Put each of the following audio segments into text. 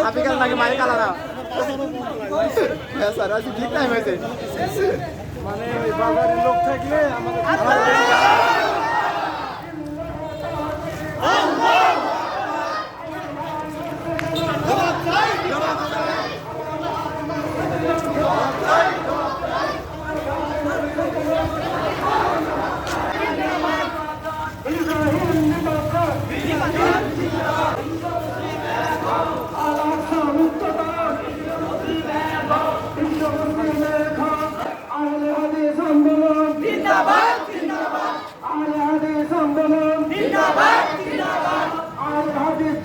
Apikan lagi main kalah na. Biasa, masih ঠিক time হয়েছে। মানে ওই বাজারের লোক থাকলে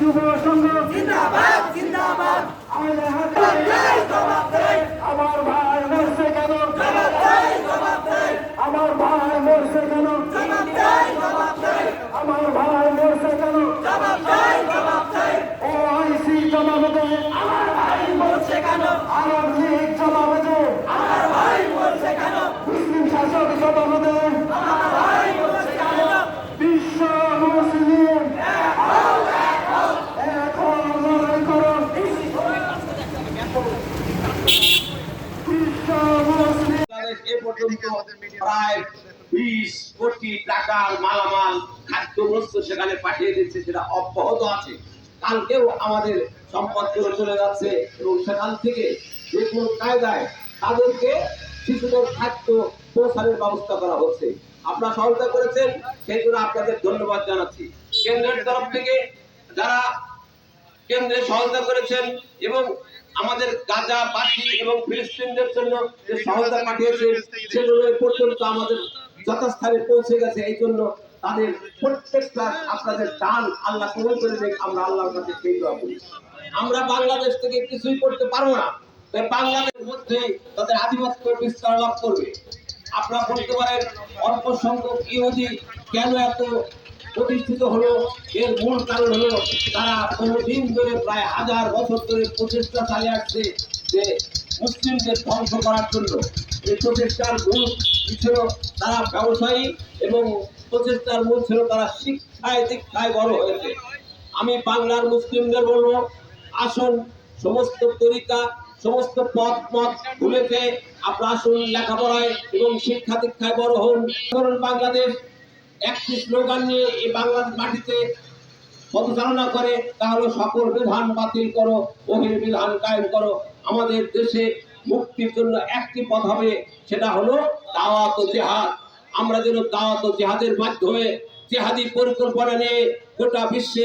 যুব সংঘ জিন্দাবাদ জিন্দাবাদ আমার ভাই মরছে কেন আমার ভাই মরছে কেন আমার ভাই মরছে কেন ও আইসি জবাব দে আমার ভাই মরছে কেন আরব লীগ জবাব দে আমার ভাই মরছে কেন মুসলিম শাসক জবাব দে আমার ভাই মরছে কেন বিশ্ব মুসলিম প্রায় 20 কোটি টাকার মালামাল খাদ্যবস্তু সেখানে পাঠিয়ে দিচ্ছে, সেটা অব্যাহত আছে। কালকেও আমাদের সম্পদ করে চলে যাচ্ছে এবং সেখান থেকে যে কোনো কায়দায় তাদেরকে শিশুদের খাদ্য পৌঁছানোর ব্যবস্থা করা হচ্ছে। আপনারা সহায়তা করেছেন, সেই জন্য আপনাদের ধন্যবাদ জানাচ্ছি। কেন্দ্রের তরফ থেকে যারা কেন্দ্রে সহায়তা করেছেন এবং আমাদের গাজা বাসী এবং ফিলিস্তিনদের জন্য যে সহায়তা পাঠিয়েছে সেগুলো পর্যন্ত আমাদের যথাস্থানে পৌঁছে গেছে। এই জন্য তাদের প্রত্যেকটা আপনাদের দান আল্লাহ কবুল করে দেখ, আমরা আল্লাহর কাছে সেই দোয়া করি। আমরা বাংলাদেশ থেকে কিছুই করতে পারবো না, তাই বাংলাদেশের মধ্যে তাদের আধিপত্য বিস্তার লাভ করবে। আপনারা বলতে পারেন অল্প সংখ্যক ইহুদি কেন এত প্রতিষ্ঠিত হলো, এর মূল কারণ হলো তারা বহুদিন ধরে প্রায় 1000 বছর ধরে প্রচেষ্টা চালিয়ে আসছে যে মুসলিমদের ধ্বংস করার জন্য। এই প্রচেষ্টার মূল ছিল তারা ব্যবসায়ী এবং প্রচেষ্টার মূল ছিল তারা শিক্ষায় দীক্ষায় বড় হয়েছে। আমি বাংলার মুসলিমদের বলবো, আসুন সমস্ত তরিকা সমস্ত পথ মত ভুলেছে আপনারা আসুন লেখাপড়ায় এবং শিক্ষা দীক্ষায় বড় হন। বাংলাদেশ একটি স্লোগান নিয়ে এই বাংলার মাটিতে পদচারণা করে, তাহলে সকল বিধান বাতিল করো, বহির্বিধান কায়েম করো। আমাদের দেশে মুক্তির জন্য একটি পথ হবে, সেটা হলো দাওয়াত ও জিহাদ। আমরা যেন দাওয়াত ও জিহাদের মাধ্যমে জিহাদি পরিকল্পনা নিয়ে গোটা বিশ্বে